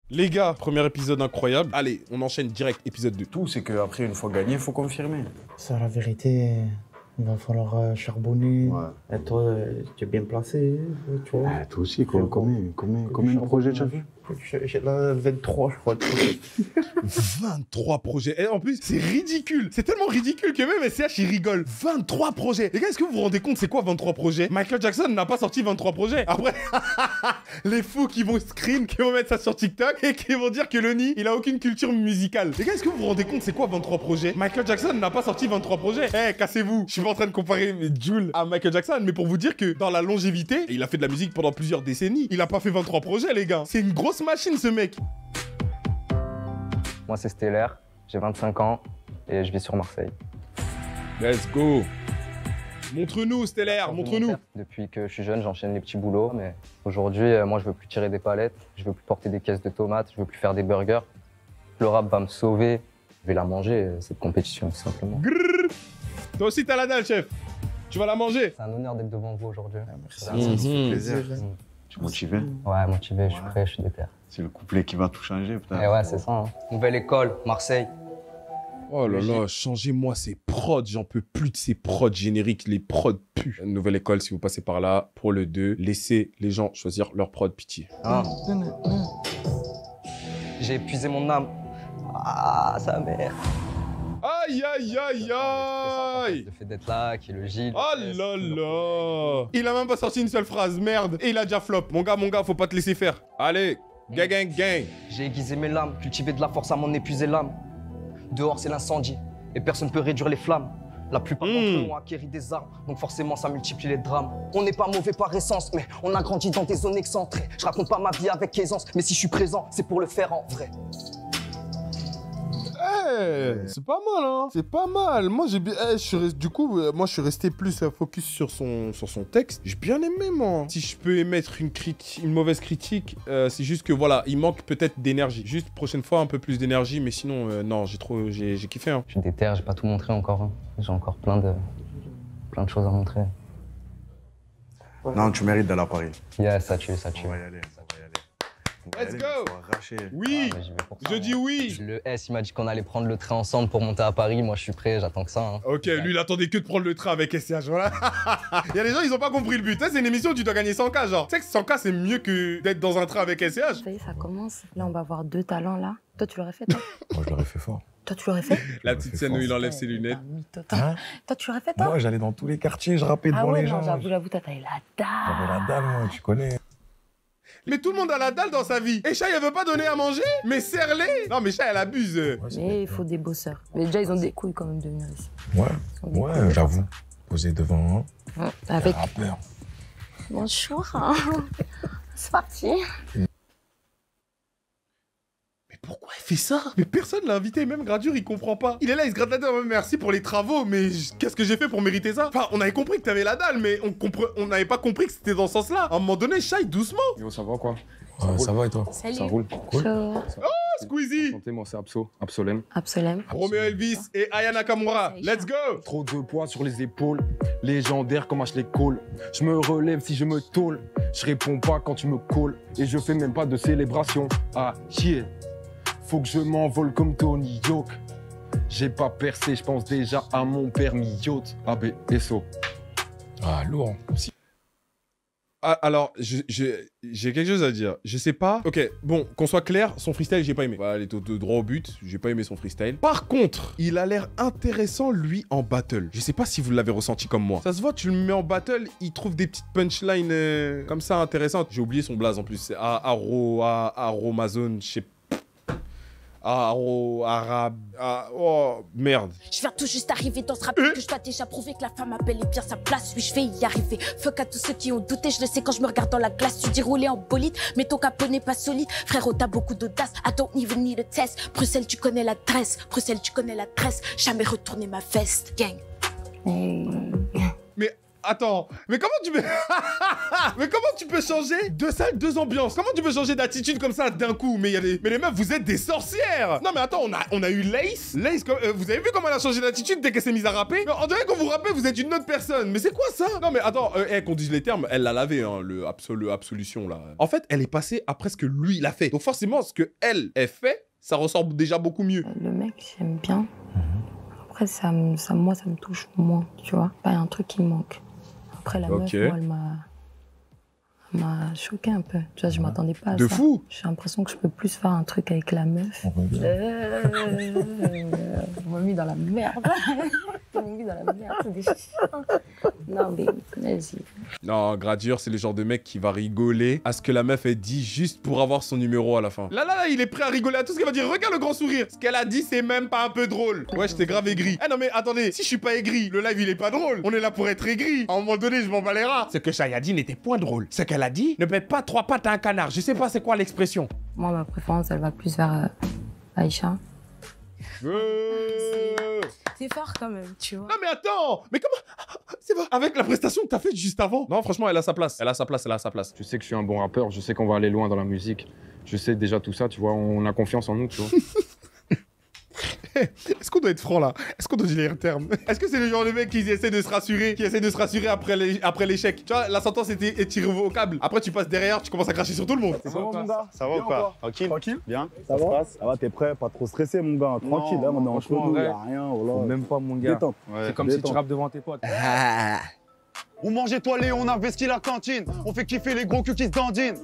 Les gars, premier épisode incroyable. Allez, on enchaîne direct, épisode 2. Tout, c'est qu'après, une fois gagné, il faut confirmer. Ça, la vérité, il va falloir charbonner. Ouais. Et toi, tu es bien placé, tu vois. Ah, toi aussi, combien de projets tu as fait? J'ai là 23, je crois. 23 projets. Et en plus, c'est ridicule. C'est tellement ridicule que même SCH, il rigole. 23 projets. Les gars, est-ce que vous vous rendez compte c'est quoi 23 projets? Michael Jackson n'a pas sorti 23 projets. Après, les fous qui vont screen, qui vont mettre ça sur TikTok et qui vont dire que Lenny, il a aucune culture musicale. Les gars, est-ce que vous vous rendez compte c'est quoi 23 projets? Michael Jackson n'a pas sorti 23 projets. Eh, cassez-vous. Je suis pas en train de comparer Jul à Michael Jackson, mais pour vous dire que dans la longévité, et il a fait de la musique pendant plusieurs décennies, il a pas fait 23 projets, les gars. C'est une grosse machine, ce mec. Moi, c'est Stellaire, j'ai 25 ans et je vis sur Marseille. Let's go. Montre-nous, Stellaire, montre-nous. Depuis que je suis jeune, j'enchaîne les petits boulots, mais aujourd'hui, moi, je veux plus tirer des palettes, je veux plus porter des caisses de tomates, je veux plus faire des burgers. Le rap va me sauver, je vais la manger, cette compétition, tout simplement. Grrr. Toi aussi, t'as la dalle, chef. Tu vas la manger. C'est un honneur d'être devant vous aujourd'hui. Merci, ça me fait plaisir. Tu es motivé? Ouais, motivé, je suis prêt, je suis déter. C'est le couplet qui va tout changer, putain. Et ouais, c'est ça. Hein. Nouvelle école, Marseille. Oh là là, changez-moi ces prods, j'en peux plus de ces prods génériques, les prods puent. Nouvelle école, si vous passez par là, pour le 2, laissez les gens choisir leur prod, pitié. Hein. J'ai épuisé mon âme. Ah, sa mère. Aïe, aïe, aïe, aïe. Le fait d'être là, qui est le Gilles. Oh là là. Il a même pas sorti une seule phrase, merde. Et il a déjà flop. Mon gars, faut pas te laisser faire. Allez, gang, gang, gang. J'ai aiguisé mes lames, cultivé de la force à m'en épuiser l'âme. Dehors, c'est l'incendie, et personne peut réduire les flammes. La plupart d'entre eux ont acquéri des armes, donc forcément ça multiplie les drames. On n'est pas mauvais par essence, mais on a grandi dans des zones excentrées. Je raconte pas ma vie avec aisance, mais si je suis présent, c'est pour le faire en vrai. C'est pas mal, hein. C'est pas mal. Moi, j'ai bien. Du coup, moi, je suis resté plus focus sur son texte. J'ai bien aimé, moi. Si je peux émettre une mauvaise critique, c'est juste que voilà, il manque peut-être d'énergie. Juste prochaine fois, un peu plus d'énergie, mais sinon, non, j'ai kiffé. Hein. Je suis déter, j'ai pas tout montré encore. Hein. J'ai encore plein de choses à montrer. Non, tu mérites d'aller à Paris. Yeah, ça tue, ça tue. On va y aller. Let's go. Oui. Oui, je dis oui. Le S, il m'a dit qu'on allait prendre le train ensemble pour monter à Paris. Moi, je suis prêt, j'attends que ça. Hein. Ok, lui, il attendait que de prendre le train avec SCH, voilà. Il y a des gens, ils ont pas compris le but. C'est une émission où tu dois gagner 100K, genre. Tu sais que 100K, c'est mieux que d'être dans un train avec SCH. Ça y est, ça commence. Là, on va avoir deux talents, là. Toi, tu l'aurais fait, toi? Moi, je l'aurais fait fort. Toi, tu l'aurais fait? La petite scène où il enlève ses lunettes. Hein? Toi, tu l'aurais fait, toi? Moi, j'allais dans tous les quartiers, je rappais Ah devant ouais, les non, gens. j'avoue, toi, t'avais la dalle. J'avais la dalle, moi, tu connais. Mais tout le monde a la dalle dans sa vie. Et Chay, elle veut pas donner à manger? Mais serre-les. Non, mais Chay, elle abuse. Mais il faut des bosseurs. Mais déjà, ils ont des couilles quand même de venir ici. Ouais, j'avoue. Poser devant Avec... un rappeur. Bonjour. C'est parti. Mais pourquoi elle fait ça? Mais personne l'a invité, même Gradure, il comprend pas. Il est là, il se gratte la tête, merci pour les travaux, mais qu'est-ce que j'ai fait pour mériter ça? Enfin, on avait compris que t'avais la dalle, mais on n'avait pas compris que c'était dans ce sens-là. À un moment donné, Chay, doucement. Yo, ça va quoi? Ouais, ça va et toi? Salut. Ça roule. Cool. Chaud. Squeezie. Enchanté, moi c'est Absolem. Absolem. Romeo Elvis et Aya Nakamura. Let's go. Trop de poids sur les épaules, légendaire comme Ashley Cole. Je me relève si je me tôle, je réponds pas quand tu me calls. Et je fais même pas de célébration. Ah, chier. Faut que je m'envole comme Tony Hawk. J'ai pas percé, je pense déjà à mon permis yacht. ABSO. Ah, lourd. Ah, alors, j'ai quelque chose à dire. Je sais pas. Ok, bon, qu'on soit clair, son freestyle, j'ai pas aimé. Voilà, il est droit au but. J'ai pas aimé son freestyle. Par contre, il a l'air intéressant, lui, en battle. Je sais pas si vous l'avez ressenti comme moi. Ça se voit, tu le mets en battle, il trouve des petites punchlines comme ça intéressantes. J'ai oublié son blaze en plus. C'est Aromazone, je sais pas. Arabe. Oh, merde. Je viens tout juste arriver dans ce rap que je dois déjà prouver que la femme appelle est bien sa place. Oui, je vais y arriver. Fuck à tous ceux qui ont douté, je le sais quand je me regarde dans la glace. Tu dis rouler en bolide, mais ton capot n'est pas solide. Frérot, t'as beaucoup d'audace. I don't even need a test. Bruxelles, tu connais l'adresse. Bruxelles, tu connais l'adresse. Jamais retourner ma veste, gang. Mais Attends, mais comment tu peux... mais comment tu peux changer 2 salles, 2 ambiances? Comment tu peux changer d'attitude comme ça d'un coup? Mais les meufs, vous êtes des sorcières. Non mais attends, on a eu Lace. Lace, vous avez vu comment elle a changé d'attitude dès qu'elle s'est mise à rapper? Mais on dirait qu'on vous rappelle, vous êtes une autre personne. Mais c'est quoi ça? Non mais attends, qu'on dise les termes, elle l'a lavé, hein, le absolution là. En fait, elle est passée après ce que lui, il a fait. Donc forcément, ce que elle fait, ça ressort déjà beaucoup mieux. Le mec, j'aime bien. Après, moi, ça me touche moins, tu vois. Il y a un truc qui me manque. Après, la meuf, moi, elle m'a choqué un peu. Tu vois, je m'attendais pas à ça. De fou. J'ai l'impression que je peux plus faire un truc avec la meuf. On m'a mis dans la merde. On m'a mis dans la merde, c'est des chiens. Non, mais vas-y. Non, Gradure, c'est le genre de mec qui va rigoler à ce que la meuf ait dit juste pour avoir son numéro à la fin. Là, il est prêt à rigoler à tout ce qu'elle va dire. Regarde le grand sourire. Ce qu'elle a dit, c'est même pas un peu drôle. Ouais, j'étais grave aigri. Eh non, mais attendez, si je suis pas aigri, le live, il est pas drôle. On est là pour être aigri. À un moment donné, je m'en bats les rats. Ce que Shai a dit n'était point drôle. Ce qu'elle a dit, ne pète pas 3 pattes à un canard. Je sais pas c'est quoi l'expression. Moi, ma préférence, elle va plus vers Aïcha. C'est fort quand même, tu vois. Non mais attends, mais comment? C'est pas avec la prestation que t'as faite juste avant. Non, franchement, elle a sa place. Elle a sa place. Je sais que je suis un bon rappeur, je sais qu'on va aller loin dans la musique. Je sais déjà tout ça, tu vois, on a confiance en nous, tu vois. Est-ce qu'on doit être franc là? Est-ce qu'on doit dire les termes? Est-ce que c'est le genre de mec qui essaie de se rassurer, après l'échec? Tu vois, la sentence est irrévocable. Après, tu passes derrière, tu commences à cracher sur tout le monde. C'est bon, mon gars? Ça va ou pas? Tranquille? Bien? Ça se passe? Ça va, t'es prêt? Pas trop stressé, mon gars. Tranquille, là, on est entre nous, y'a rien. Voilà. Même pas, mon gars. Détente. C'est comme si tu rappes devant tes potes. On mange étoilé, on investit la cantine. On fait kiffer les gros culs qui se dandinent.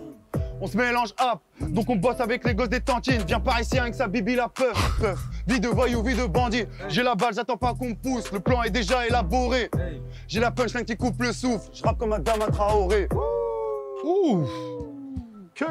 On se mélange hop, donc on bosse avec les gosses des tantines. Viens par ici avec sa bibi la peur. Vie de voyou, vie de bandit. J'ai la balle, j'attends pas qu'on me pousse. Le plan est déjà élaboré. J'ai la punchline qui coupe le souffle. Je rappe comme un Dama Traoré. Ouf.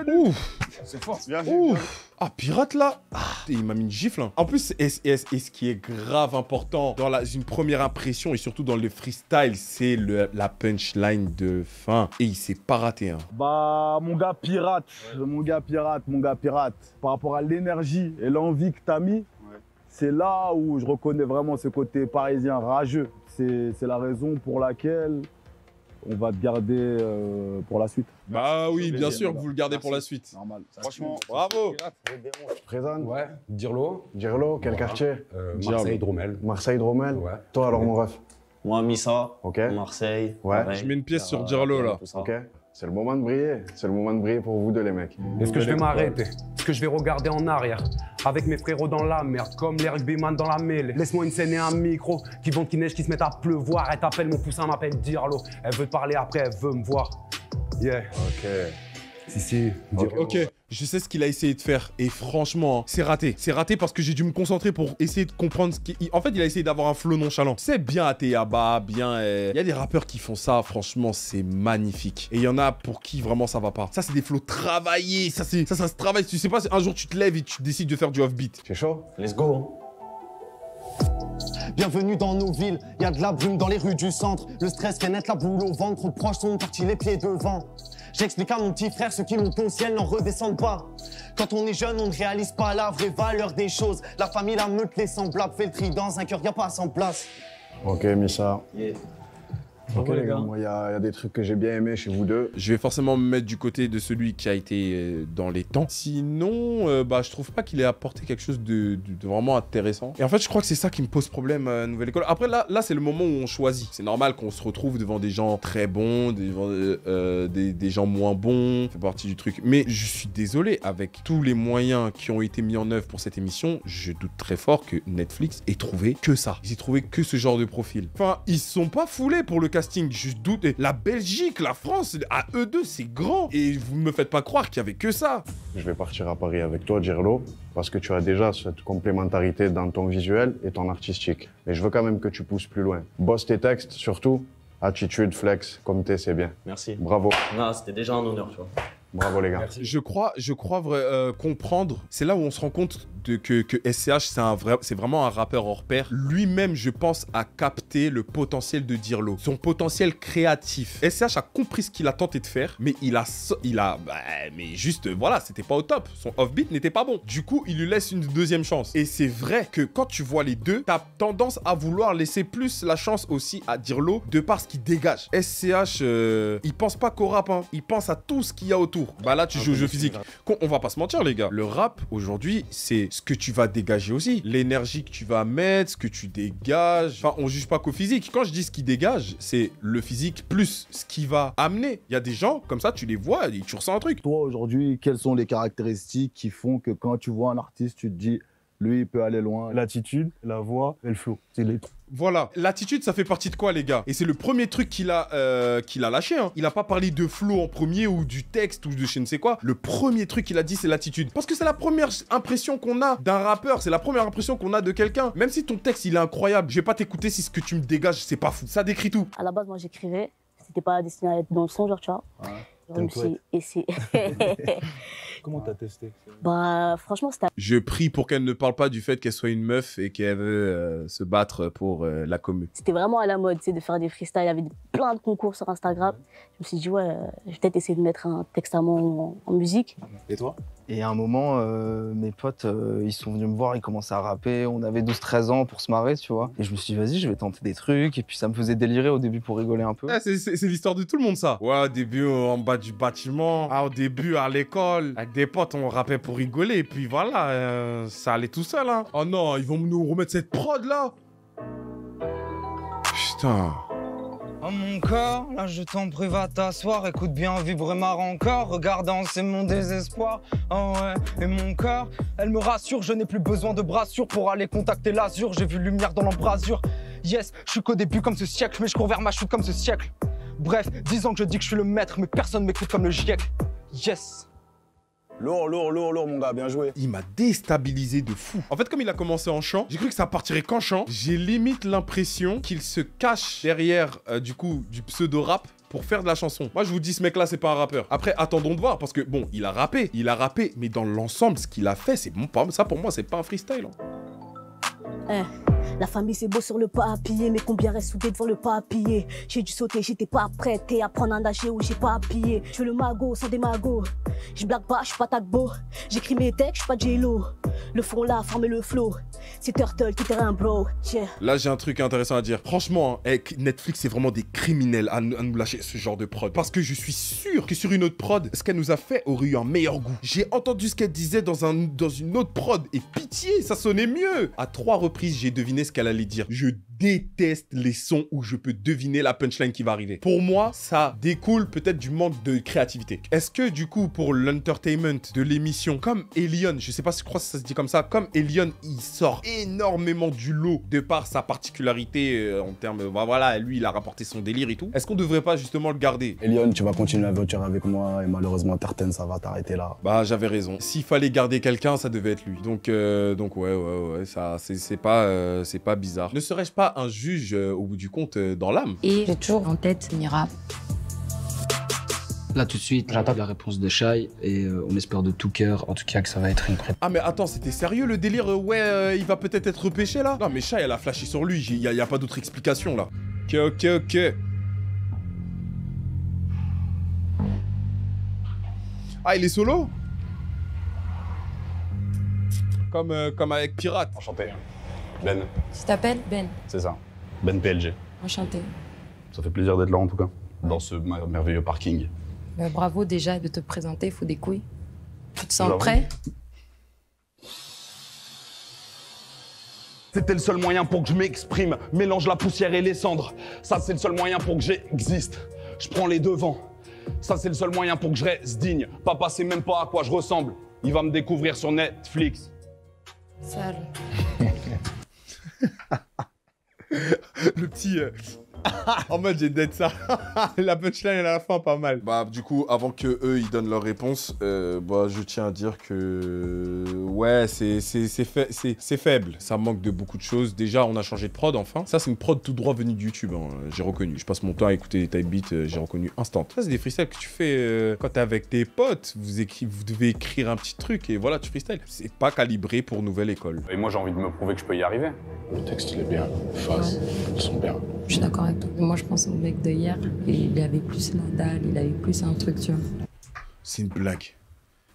Ouf. C'est fort. Bien vu. Ouf. Ah, pirate là. Il m'a mis une gifle. Hein. En plus, et ce qui est grave important dans une première impression et surtout dans le freestyle, c'est la punchline de fin. Et il s'est pas raté. Hein. Bah, mon gars pirate. Par rapport à l'énergie et l'envie que t'as mis, c'est là où je reconnais vraiment ce côté parisien rageux. C'est la raison pour laquelle on va te garder pour la suite. Bah oui, bien sûr que vous le gardez pour la suite. Normal. Franchement, bravo. je te présente. Ouais, Dirlo. Dirlo, quel quartier? Marseille, Dromel. Marseille, Dromel. Ouais. Toi alors, mon ref? Moi, Missa, Ok. Marseille. Ouais. pareil. Je mets une pièce sur Dirlo là. Tout ça. Ok. C'est le moment de briller. C'est le moment de briller pour vous deux, les mecs. Est-ce que je vais m'arrêter? Est-ce que je vais regarder en arrière? Avec mes frérots dans la merde, comme les rugbyman dans la mêlée. Laisse-moi une scène et un micro, qui vont qui neige, qui se mettent à pleuvoir. Elle t'appelle, mon poussin m'appelle Dirlo. Elle veut te parler après, elle veut me voir. Yeah. Ok. Si. Dirlo. Ok, je sais ce qu'il a essayé de faire et franchement, c'est raté. C'est raté parce que j'ai dû me concentrer pour essayer de comprendre ce qu'il... En fait, il a essayé d'avoir un flow nonchalant. C'est bien Ateyaba, bien... Il y a des rappeurs qui font ça, franchement, c'est magnifique. Et il y en a pour qui vraiment ça va pas. Ça, c'est des flows travaillés, ça se travaille. Tu sais pas, un jour tu te lèves et tu décides de faire du off-beat. C'est chaud? Let's go. Bienvenue dans nos villes, y a de la brume dans les rues du centre. Le stress fait naître la boule au ventre, trop proches sont partis les pieds devant. J'explique à mon petit frère, ceux qui montent au ciel n'en redescendent pas. Quand on est jeune, on ne réalise pas la vraie valeur des choses. La famille, la meute, les semblables, fait le tri dans un cœur, y a pas à 100 place. Ok, Missa. Yeah. Ok, les gars, moi, il y a des trucs que j'ai bien aimés chez vous deux. Je vais forcément me mettre du côté de celui qui a été dans les temps. Sinon, bah, je trouve pas qu'il ait apporté quelque chose de vraiment intéressant. Et en fait, je crois que c'est ça qui me pose problème à Nouvelle École. Après, là c'est le moment où on choisit. C'est normal qu'on se retrouve devant des gens très bons, des gens moins bons. Ça fait partie du truc. Mais je suis désolé, avec tous les moyens qui ont été mis en œuvre pour cette émission, je doute très fort que Netflix ait trouvé que ça. Ils aient trouvé que ce genre de profil. Enfin, ils se sont pas foulés pour le casting. Je doute. La Belgique, la France, à eux deux, c'est grand. Et vous ne me faites pas croire qu'il y avait que ça. Je vais partir à Paris avec toi, Dirlo, parce que tu as déjà cette complémentarité dans ton visuel et ton artistique. Mais je veux quand même que tu pousses plus loin. Bosse tes textes, surtout. Attitude, flex, comme t'es, c'est bien. Merci. Bravo. Non, c'était déjà un honneur, tu vois. Bravo les gars. Je crois comprendre. C'est là où on se rend compte que SCH, c'est vraiment un rappeur hors pair. Lui-même, je pense, a capté le potentiel de Dirlo, son potentiel créatif. SCH a compris ce qu'il a tenté de faire, mais mais juste, voilà, c'était pas au top. Son offbeat n'était pas bon. Du coup, il lui laisse une deuxième chance. Et c'est vrai que quand tu vois les deux, t'as tendance à vouloir laisser plus la chance aussi à Dirlo de par ce qu'il dégage. SCH, il pense pas qu'au rap, hein. Il pense à tout ce qu'il y a autour. Bah là, tu joues au jeu physique. On va pas se mentir, les gars. Le rap, aujourd'hui, c'est ce que tu vas dégager aussi. L'énergie que tu vas mettre, ce que tu dégages. Enfin, on juge pas qu'au physique. Quand je dis ce qui dégage, c'est le physique plus ce qui va amener. Il y a des gens, comme ça, tu les vois et tu ressens un truc. Toi, aujourd'hui, quelles sont les caractéristiques qui font que quand tu vois un artiste, tu te dis, lui, il peut aller loin? L'attitude, la voix et le flow. C'est les trois. Voilà, l'attitude, ça fait partie de quoi, les gars? Et c'est le premier truc qu'il a lâché, hein. Il a pas parlé de flow en premier ou du texte ou de je ne sais quoi. Le premier truc qu'il a dit, c'est l'attitude. Parce que c'est la première impression qu'on a d'un rappeur, c'est la première impression qu'on a de quelqu'un. Même si ton texte, il est incroyable, je vais pas t'écouter si ce que tu me dégages, c'est pas fou. Ça décrit tout. À la base, moi, j'écrivais. C'était pas destiné à être dans le son, genre, tu vois. Ouais. Je me suis essayé. Comment t'as testé? Bah, franchement, c'était... Je prie pour qu'elle ne parle pas du fait qu'elle soit une meuf et qu'elle veut se battre pour la commune. C'était vraiment à la mode, tu sais, de faire des freestyles. Il y avait plein de concours sur Instagram. Je me suis dit, ouais, je vais peut-être essayer de mettre un texte à moi en musique. Et toi? Et à un moment, mes potes, ils sont venus me voir, ils commençaient à rapper. On avait 12-13 ans pour se marrer, tu vois. Et je me suis dit, vas-y, je vais tenter des trucs. Et puis ça me faisait délirer au début pour rigoler un peu. Ah, c'est l'histoire de tout le monde, ça. Ouais, au début, en bas du bâtiment. Ah, au début, à l'école. Avec des potes, on rappait pour rigoler. Et puis voilà, ça allait tout seul, hein. Oh non, ils vont nous remettre cette prod, là. Putain. Oh mon corps, là je t'en prie va t'asseoir, écoute bien vibrer ma rancœur, regardant c'est mon désespoir, oh ouais, et mon cœur, elle me rassure, je n'ai plus besoin de brassure pour aller contacter l'azur, j'ai vu lumière dans l'embrasure, yes, je suis qu'au début comme ce siècle, mais je cours vers ma chute comme ce siècle, bref, 10 ans que je dis que je suis le maître, mais personne m'écoute comme le GIEC, yes. Lourd, mon gars, bien joué. Il m'a déstabilisé de fou. En fait, comme il a commencé en chant, j'ai cru que ça partirait qu'en chant. J'ai limite l'impression qu'il se cache derrière, du pseudo-rap pour faire de la chanson. Moi, je vous dis, ce mec-là, c'est pas un rappeur. Après, attendons de voir, parce que, bon, il a rappé, mais dans l'ensemble, ce qu'il a fait, c'est bon, ça, pour moi, c'est pas un freestyle. Hein. La famille c'est beau sur le papier, mais combien reste soudé devant le papier. J'ai dû sauter, j'étais pas prête et apprendre à nager où j'ai pas appuyé. Je suis le magot sans des magots. Je blague pas, je suis pas tagbo. J'écris mes textes, je suis pas J-Lo. Le fond là, former le flow. C'est Turtle qui terrain bro. Yeah. Là j'ai un truc intéressant à dire. Franchement, Netflix c'est vraiment des criminels à nous lâcher ce genre de prod. Parce que je suis sûr que sur une autre prod, ce qu'elle nous a fait aurait eu un meilleur goût. J'ai entendu ce qu'elle disait dans une autre prod et pitié, ça sonnait mieux. À 3 reprises, j'ai deviné ce qu'elle allait dire. Je déteste les sons où je peux deviner la punchline qui va arriver. Pour moi, ça découle peut-être du manque de créativité. Est-ce que du coup, pour l'entertainment de l'émission, comme Elion, je sais pas si je crois que ça se dit comme ça, comme Elion, il sort énormément du lot de par sa particularité en termes, bah voilà, lui, il a rapporté son délire et tout. Est-ce qu'on devrait pas justement le garder? Elion, tu vas continuer l'aventure avec moi et malheureusement, Tartan, ça va t'arrêter là. Bah, j'avais raison. S'il fallait garder quelqu'un, ça devait être lui. Donc ouais, ça, c'est pas bizarre. Ne serais-je pas un juge au bout du compte dans l'âme? Et j'ai toujours en tête Mira. Là tout de suite, j'attends la réponse de Shai et on espère de tout cœur, en tout cas, que ça va être une prête. Ah mais attends, c'était sérieux le délire? Il va peut-être être repêché là? Non mais Shai, elle a flashé sur lui, y a pas d'autre explication là. Ok. Ah, il est solo? Comme avec Pirate. Enchanté. Ben. Tu t'appelles Ben? C'est ça. Ben PLG. Enchanté. Ça fait plaisir d'être là en tout cas, dans ce merveilleux parking. Bravo déjà de te présenter, il faut des couilles. Tu te sens prêt? C'était le seul moyen pour que je m'exprime. Mélange la poussière et les cendres. Ça, c'est le seul moyen pour que j'existe. Je prends les devants. Ça, c'est le seul moyen pour que je reste digne. Papa sait même pas à quoi je ressemble. Il va me découvrir sur Netflix. Sale. Le petit... En mode, j'ai dead ça. La punchline à la fin, pas mal. Bah, du coup, avant que eux ils donnent leur réponse, bah, je tiens à dire que... Ouais, c'est faible. Ça manque de beaucoup de choses. Déjà, on a changé de prod, enfin. Ça, c'est une prod tout droit venue de YouTube, hein. J'ai reconnu. Je passe mon temps à écouter les type beats, j'ai reconnu instant. Ça, c'est des freestyles que tu fais quand t'es avec tes potes. Vous devez écrire un petit truc et voilà, tu freestyle. C'est pas calibré pour nouvelle école. Et moi, j'ai envie de me prouver que je peux y arriver. Le texte, il est bien. Les phases, elles sont bien. Je suis d'accord avec toi. Moi, je pense au mec de hier, et il avait plus la dalle, il avait plus un truc, tu vois. C'est une blague.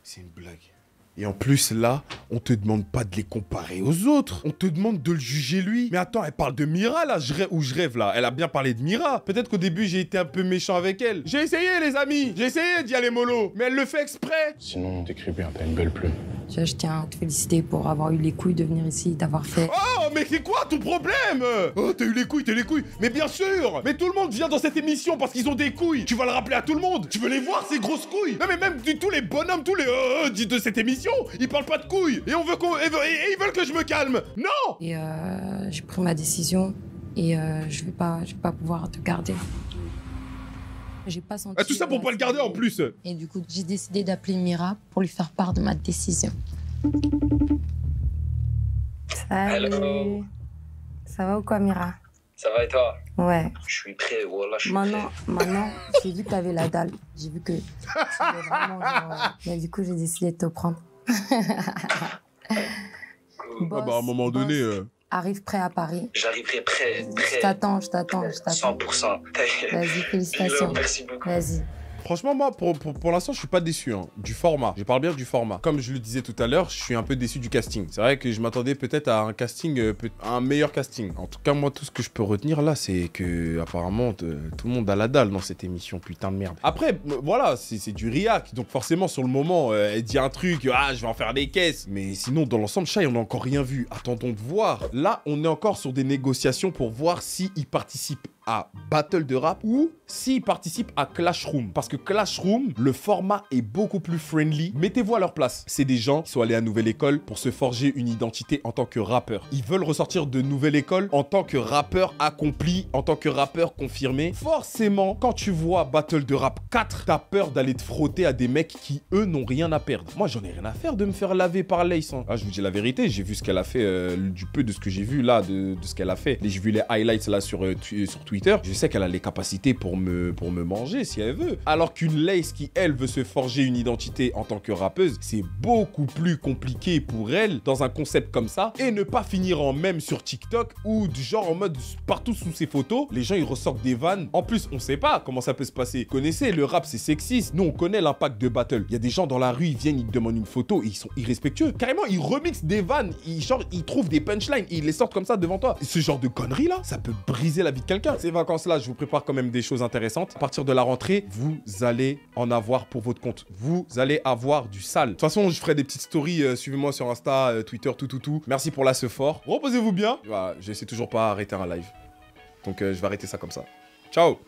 C'est une blague. Et en plus, là, on te demande pas de les comparer aux autres. On te demande de le juger lui. Mais attends, elle parle de Mira, là, je rêve, là. Elle a bien parlé de Mira. Peut-être qu'au début, j'ai été un peu méchant avec elle. J'ai essayé, les amis. J'ai essayé d'y aller mollo. Mais elle le fait exprès. Sinon, t'écris bien, t'as une belle plume. Tu vois, je tiens à te féliciter pour avoir eu les couilles de venir ici, d'avoir fait... Oh, mais c'est quoi ton problème? Oh, t'as eu les couilles, Mais bien sûr. Mais tout le monde vient dans cette émission parce qu'ils ont des couilles. Tu vas le rappeler à tout le monde. Tu veux les voir, ces grosses couilles? Non, mais même tous les bonhommes, tous les de cette émission, ils parlent pas de couilles. Et ils veulent que je me calme. Non. Et j'ai pris ma décision et je vais pas pouvoir te garder. J'ai pas senti... Tout ça pour pas le garder en plus. Et du coup, j'ai décidé d'appeler Mira pour lui faire part de ma décision. Salut. Hello. Ça va ou quoi, Mira? Ça va et toi? Ouais. Je suis prêt, voilà, je suis prêt. Maintenant, j'ai vu que t'avais la dalle. J'ai vu que tu voulais vraiment genre... Mais du coup, j'ai décidé de te prendre. Boss, à un moment donné... Arrive prêt à Paris. J'arriverai prêt. Je t'attends. 100%. Vas-y, félicitations. Merci beaucoup. Vas-y. Franchement, moi, pour l'instant, je suis pas déçu du format. Je parle bien du format. Comme je le disais tout à l'heure, je suis un peu déçu du casting. C'est vrai que je m'attendais peut-être à un casting, à un meilleur casting. En tout cas, moi, tout ce que je peux retenir là, c'est que apparemment tout le monde a la dalle dans cette émission, putain de merde. Après, voilà, c'est du react. Donc forcément, sur le moment, elle dit un truc, je vais en faire des caisses. Mais sinon, dans l'ensemble, Shai, on n'a encore rien vu. Attendons de voir. Là, on est encore sur des négociations pour voir s'il participe à Battle de Rap ou s'ils participent à Clash Room. Parce que Clash Room, le format est beaucoup plus friendly. Mettez-vous à leur place. C'est des gens qui sont allés à Nouvelle École pour se forger une identité en tant que rappeur. Ils veulent ressortir de Nouvelle École en tant que rappeur accompli, en tant que rappeur confirmé. Forcément, quand tu vois Battle de Rap 4, t'as peur d'aller te frotter à des mecs qui, eux, n'ont rien à perdre. Moi, j'en ai rien à faire de me faire laver par Lace. Je vous dis la vérité, j'ai vu ce qu'elle a fait, du peu de ce que j'ai vu là, de ce qu'elle a fait. J'ai vu les highlights là sur Twitter. Je sais qu'elle a les capacités pour me manger si elle veut. Alors qu'une Lace qui, elle, veut se forger une identité en tant que rappeuse, c'est beaucoup plus compliqué pour elle dans un concept comme ça et ne pas finir en mème sur TikTok ou du genre en mode partout sous ses photos, les gens ils ressortent des vannes. En plus, on sait pas comment ça peut se passer. Vous connaissez, le rap c'est sexiste. Nous, on connaît l'impact de battle. Il y a des gens dans la rue, ils viennent, ils te demandent une photo et ils sont irrespectueux. Carrément, ils remixent des vannes, ils trouvent des punchlines et ils les sortent comme ça devant toi. Et ce genre de conneries là, ça peut briser la vie de quelqu'un. Ces vacances-là, je vous prépare quand même des choses intéressantes. À partir de la rentrée, vous allez en avoir pour votre compte. Vous allez avoir du sale. De toute façon, je ferai des petites stories. Suivez-moi sur Insta, Twitter, tout. Merci pour la fort. Reposez-vous bien. Voilà, je sais toujours pas arrêter un live. Donc, je vais arrêter ça comme ça. Ciao.